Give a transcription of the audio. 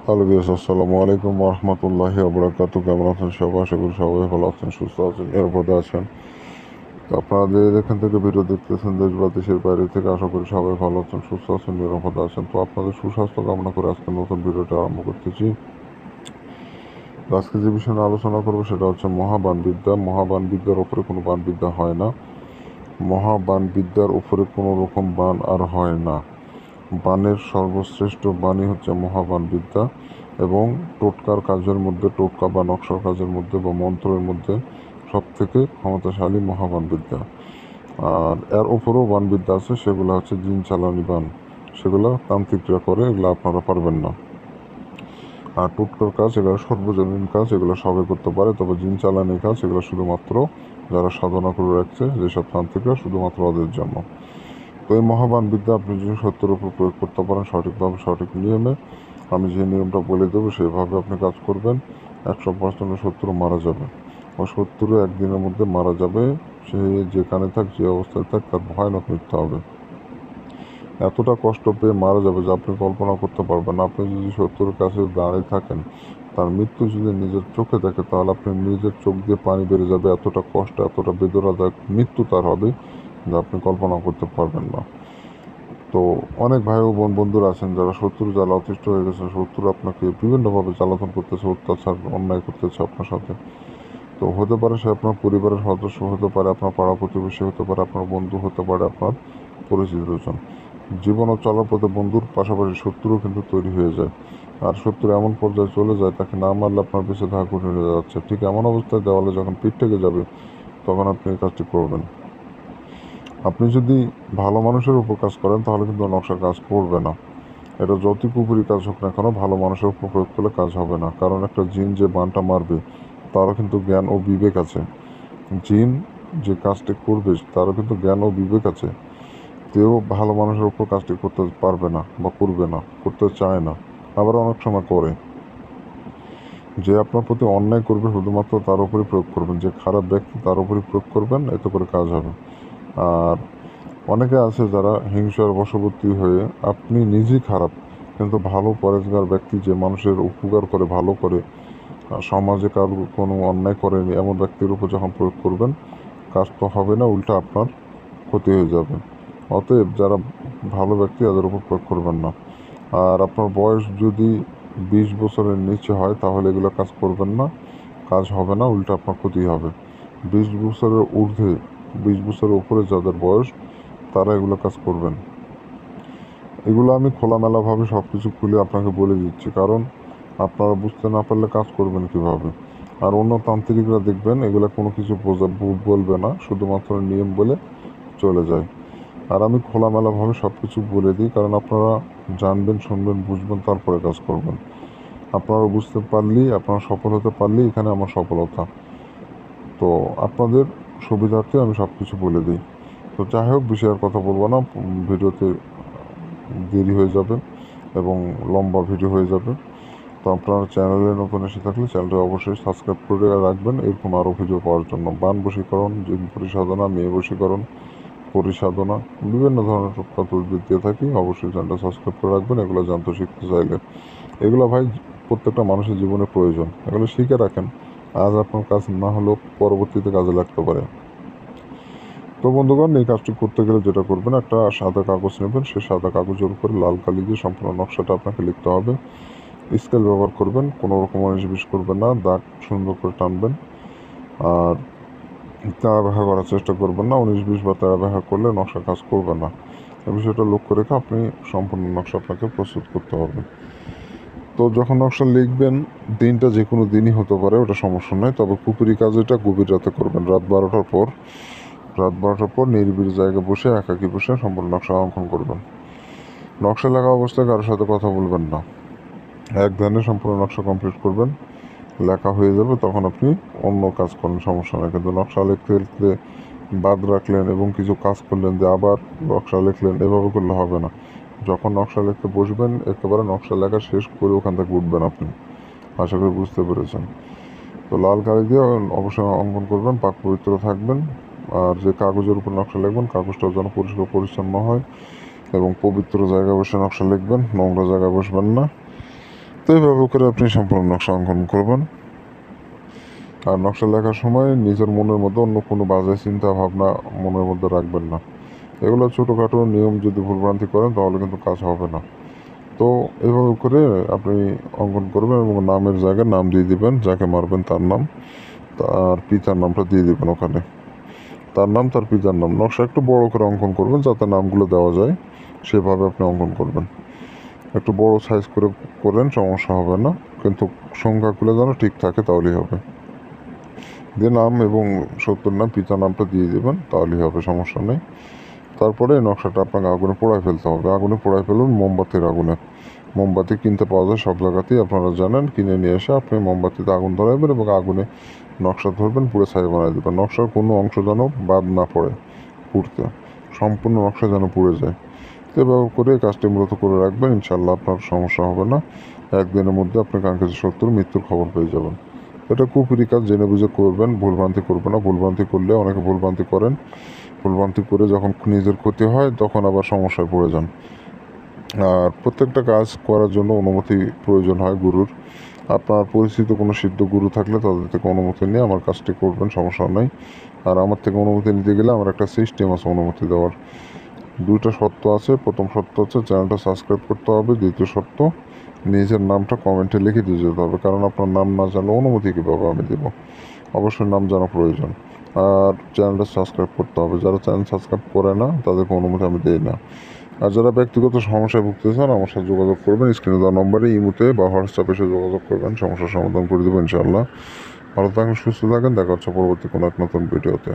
Hello বিয়াস, আসসালামু আলাইকুম রহমতুল্লাহি আবরাকাতু। কেমন আছেন সবাই? আশা করি সবাই ভালো আছেন, সুস্থ আছেন, নিরাপদে আছেন। তো আপনারা যে এখান থেকে ভিডিও দেখতেছেন দেশ বা দেশের বাইরে থেকে, আশা করি সবাই ভালো আছেন, সুস্থ আছেন, নিরাপদে আছেন। তো আপনাদের সুস্বাস্থ্য কামনা করে আজকে নতুন ভিডিওটা আরম্ভ করতেছি। তো আজকে যে বিষয়ে নিয়ে আলোচনা করবো সেটা হচ্ছে মহাবানবিদ্যা। মহাবানবিদ্যার উপরে কোনো বানবিদ্যা হয় না। মহাবানবিদ্যার উপরে কোনো রকম বান আর হয় না। বানের সর্বশ্রেষ্ঠ বাণী হচ্ছে মহাবান বিদ্যা, এবং টোটকার কাজের মধ্যে, টোটকা বা নকশার কাজের মধ্যে বা মন্ত্রের মধ্যে সব থেকে ক্ষমতাশালী মহাবান বিদ্যা। আর এর উপরেও বানবিদ্যা আছে, সেগুলো হচ্ছে জিন চালানি বান। সেগুলো তান্ত্রিকরা করে, এগুলো আপনারা পারবেন না। আর টোটকার কাজ, এগুলো সর্বজনীন কাজ, এগুলো সবাই করতে পারে। তবে জিন চালানি কাজ, এগুলো শুধুমাত্র যারা সাধনা করে রাখছে, যেসব তান্ত্রিকরা, শুধুমাত্র ওদের জন্য। তো এই মহাবান বিদ্যা আপনি যদি সত্যের উপর প্রয়োগ করতে পারেন সঠিকভাবে, সঠিক নিয়মে, আমি যে নিয়মটা বলে দেবো সেভাবে আপনি কাজ করবেন, 100% শত্রু মারা যাবে। ও শত্রু একদিনের মধ্যে মারা যাবে। সে যেখানে থাক, যে অবস্থায় থাক, তার ভয়ানক মৃত্যু হবে। এতটা কষ্ট পেয়ে মারা যাবে যে আপনি কল্পনা করতে পারবেন না। আপনি যদি শত্রুর কাছে দাঁড়িয়ে থাকেন, তার মৃত্যু যদি নিজের চোখে দেখে, তাহলে আপনি নিজের চোখ দিয়ে পানি বেরিয়ে যাবে। এতটা কষ্ট, এতটা বেদনাদায়ক মৃত্যু তার হবে যা আপনি কল্পনা করতে পারবেন না। তো অনেক ভাই ও বন্ধুরা আছেন যারা শত্রু জ্বালা অতিষ্ঠ হয়ে গেছে। শত্রু আপনাকে বিভিন্নভাবে জ্বালাতন করতেছে, অত্যাচার, অন্যায় করতেছে আপনার সাথে। তো হতে পারে সে আপনার পরিবারের সদস্য হতে পারে, আপনার পাড়া প্রতিবেশী হতে পারে, আপনার বন্ধু হতে পারে, আপনার পরিচিতজন। জীবন ও চলার পথে বন্ধুর পাশাপাশি শত্রুও কিন্তু তৈরি হয়ে যায়। আর শত্রু এমন পর্যায়ে চলে যায়, তাকে না মারলে আপনার বেঁচে থাকা কঠিন হয়ে যাচ্ছে। ঠিক এমন অবস্থায় দেওয়ালে যখন পিঠ থেকে যাবে, তখন আপনি এই কাজটি করবেন। আপনি যদি ভালো মানুষের উপর কাজ করেন, তাহলে কিন্তু নকশা কাজ করবে না। এটা যতই কুপুরি কাজ হোক না কেন, ভালো মানুষের উপর প্রয়োগ করলে কাজ হবে না। কারণ একটা জিন যে বানটা মারবে, তারও কিন্তু জ্ঞান ও বিবেক আছে। জিন যে কাজটি করবে, তারও কিন্তু জ্ঞান ও বিবেক আছে। কেউ ভালো মানুষের উপর কাজটি করতে পারবে না বা করবে না, করতে চায় না। আবার অনেক সময় করে। যে আপনার প্রতি অন্যায় করবে, শুধুমাত্র তার উপরই প্রয়োগ করবেন। যে খারাপ ব্যক্তি, তার উপরই প্রয়োগ করবেন, এতে করে কাজ হবে। আর অনেকে আছে যারা হিংসার বশবর্তী হয়ে, আপনি নিজেই খারাপ কিন্তু ভালো পরেজগার ব্যক্তি, যে মানুষের উপকার করে, ভালো করে, সমাজে কারো কোনো অন্যায় করেনি, এমন ব্যক্তির উপর যখন প্রয়োগ করবেন, কাজ তো হবে না, উল্টা আপনার ক্ষতি হয়ে যাবে। অতএব যারা ভালো ব্যক্তি, তাদের উপর প্রয়োগ করবেন না। আর আপনার বয়স যদি 20 বছরের নিচে হয়, তাহলে এগুলো কাজ করবেন না, কাজ হবে না, উল্টা আপনার ক্ষতি হবে। 20 বছরের ঊর্ধ্বে, 20 বছরের উপরে যাদের বয়স, তারা এগুলো কাজ করবেন। এগুলো আমি খোলামেলাভাবে সব কিছু খুলে আপনাকে বলে দিচ্ছি, কারণ আপনারা বুঝতে না পারলে কাজ করবেন কিভাবে। আর অন্য তান্ত্রিকরা দেখবেন এগুলো কোনো কিছু বলবে না, শুধুমাত্র নিয়ম বলে চলে যায়। আর আমি খোলামেলাভাবে সব কিছু বলে দিই, কারণ আপনারা জানবেন, শুনবেন, বুঝবেন, তারপরে কাজ করবেন। আপনারা বুঝতে পারলেই, আপনারা সফল হতে পারলেই এখানে আমার সফলতা। তো আপনাদের সুবিধার্থে আমি সব কিছু বলে দিই। তো যাই হোক, বেশি আর কথা বলবো না, ভিডিওতে দেরি হয়ে যাবে এবং লম্বা ভিডিও হয়ে যাবে। তো আপনারা চ্যানেলে নতুন এসে থাকলে চ্যানেলটা অবশ্যই সাবস্ক্রাইব করে রাখবেন, এরকম আরও ভিডিও পাওয়ার জন্য। বান বশীকরণ, জিন পরিসাধনা, মেয়ে বশীকরণ, পরিসাধনা, বিভিন্ন ধরনের টোটকা তদবির দিয়ে থাকি। অবশ্যই চ্যানেলটা সাবস্ক্রাইব করে রাখবেন এগুলো জানতে, শিখতে চাইলে। এগুলো ভাই প্রত্যেকটা মানুষের জীবনে প্রয়োজন, এগুলো শিখে রাখেন। আজ আপনার কাজ না হলেও পরবর্তীতে কাজে লাগতে পারে। তো বন্ধুগণ, এই কাজটি করতে গেলে যেটা করবেন, একটা সাদা কাগজ নেবেন। সেই সাদা কাগজের উপরে লাল কালি দিয়ে সম্পূর্ণ নকশাটা আপনাকে লিখতে হবে। স্কেল ব্যবহার করবেন, কোনো রকম 19-20 করবেন না, দাগ সুন্দর করে টানবেন। আর তারা ব্যবহার করার চেষ্টা করবেন না। 19-20 বা তারা ব্যবহার করলে নকশা কাজ করবে না। এই বিষয়টা লক্ষ্য রেখে আপনি সম্পূর্ণ নকশা আপনাকে প্রস্তুত করতে হবে। তো যখন নকশা লিখবেন, দিনটা যে কোনো দিনই হতে পারে, ওটা সমস্যা নয়। তবে কুপুরি কাজ এটা গভীর রাতে করবেন, রাত 12টার পর। রাত 12টার পর নিরিবিলি জায়গায় বসে, একাকী বসে সম্পূর্ণ নকশা অঙ্কন করবেন। নকশা লেখা অবস্থায় কারোর সাথে কথা বলবেন না। এক ধ্যানে সম্পূর্ণ নকশা কমপ্লিট করবেন। লেখা হয়ে যাবে, তখন আপনি অন্য কাজ করেন, সমস্যা নেই। কিন্তু নকশা লিখতে লিখতে বাদ রাখলেন এবং কিছু কাজ করলেন, যে আবার নকশা লিখলেন, এভাবে করলে হবে না। যখন নকশা লিখতে বসবেন, একেবারে নকশা লেখা শেষ করে ওখান থেকে উঠবেন আপনি। আশা করি বুঝতে পেরেছেন। তো লাল কালি দিয়ে অবশ্যই অঙ্কন করবেন, পাক পবিত্র থাকবেন। আর যে কাগজের উপর নকশা লিখবেন, কাগজটা যেন পরিষ্কার পরিচ্ছন্ন হয় এবং পবিত্র জায়গায় বসে নকশা লিখবেন, নোংরা জায়গায় বসবেন না। তো এইভাবে করে আপনি সম্পূর্ণ নকশা অঙ্কন করবেন। আর নকশা লেখার সময় নিজের মনের মধ্যে অন্য কোনো বাজে চিন্তা ভাবনা মনের মধ্যে রাখবেন না। এগুলো ছোটোখাটো নিয়ম যদি ভুলভ্রান্তি করেন তাহলে কিন্তু কাজ হবে না। তো এভাবে করে আপনি অঙ্কন করবেন এবং নামের জায়গায় নাম দিয়ে দিবেন, যাকে মারবেন তার নাম, তার পিতার নামটা দিয়ে দিবেন ওখানে, তার নাম তার পিতার নাম। নকশা একটু বড় করে অঙ্কন করবেন যাতে নামগুলো দেওয়া যায়, সেভাবে আপনি অঙ্কন করবেন। একটু বড় সাইজ করে করেন, সমস্যা হবে না, কিন্তু সংখ্যাগুলো যেন ঠিক থাকে তাহলেই হবে। দিয়ে নাম এবং সত্যর নাম পিতার নামটা দিয়ে দেবেন, তাহলেই হবে, সমস্যা নেই। তারপরে এই নকশাটা আপনাকে আগুনে পোড়ায় ফেলতে হবে। আগুনে পোড়ায় ফেলুন মোমবাতির আগুনে। মোমবাতি কিনতে পাওয়া যায় সব জায়গাতেই, আপনারা জানেন। কিনে নিয়ে এসে আপনি মোমবাতিতে আগুন ধরাবেন এবং আগুনে নকশা ধরবেন, পুড়ে ছাই বানিয়ে দেবেন। নকশার কোনো অংশ যেন বাদ না পড়ে পুড়তে, সম্পূর্ণ নকশা যেন পুড়ে যায়। তো এভাবে করে কাজটি মূলত করে রাখবেন, ইনশাল্লাহ আপনার সমস্যা হবে না। একদিনের মধ্যে আপনি কাঙ্ক্ষিত শত্রুর মৃত্যুর খবর পেয়ে যাবেন। এটা কুপুরি কাজ, জেনে বুঝে করবেন, ভুলভ্রান্তি করবেন না। ভুলভ্রান্তি করলে অনেকে ভুলভ্রান্তি করেন, ভুলভ্রান্তি করে যখন নিজের ক্ষতি হয় তখন আবার সমস্যায় পড়ে যান। আর প্রত্যেকটা কাজ করার জন্য অনুমতি প্রয়োজন হয় গুরুর। আপনার পরিচিত কোনো সিদ্ধ গুরু থাকলে তাদের থেকে অনুমতি নিয়ে আমার কাজটি করবেন, সমস্যা নেই। আর আমার থেকে অনুমতি নিতে গেলে আমার একটা সিস্টেম আছে অনুমতি দেওয়ার। দুইটা শর্ত আছে। প্রথম শর্ত হচ্ছে চ্যানেলটা সাবস্ক্রাইব করতে হবে। দ্বিতীয় শর্ত, নিজের নামটা কমেন্টে লিখে দিয়ে যেতে হবে, কারণ আপনার নাম না জানলে অনুমতি কীভাবে আমি দেব। অবশ্যই নাম জানা প্রয়োজন। আর চ্যানেলটা সাবস্ক্রাইব করতে হবে। যারা চ্যানেল সাবস্ক্রাইব করে না তাদেরকে অনুমতি আমি দিই না। আর যারা ব্যক্তিগত সমস্যায় ভুগতেছেন আমার সাথে যোগাযোগ করবেন, স্ক্রিনে দেওয়া নম্বরে ইমোতে বা হোয়াটসঅ্যাপে এসে যোগাযোগ করবেন, সমস্যার সমাধান করে দেবো ইনশাআল্লাহ। ভালো থাকেন, সুস্থ থাকেন, দেখা হচ্ছে পরবর্তী কোনো এক নতুন ভিডিওতে।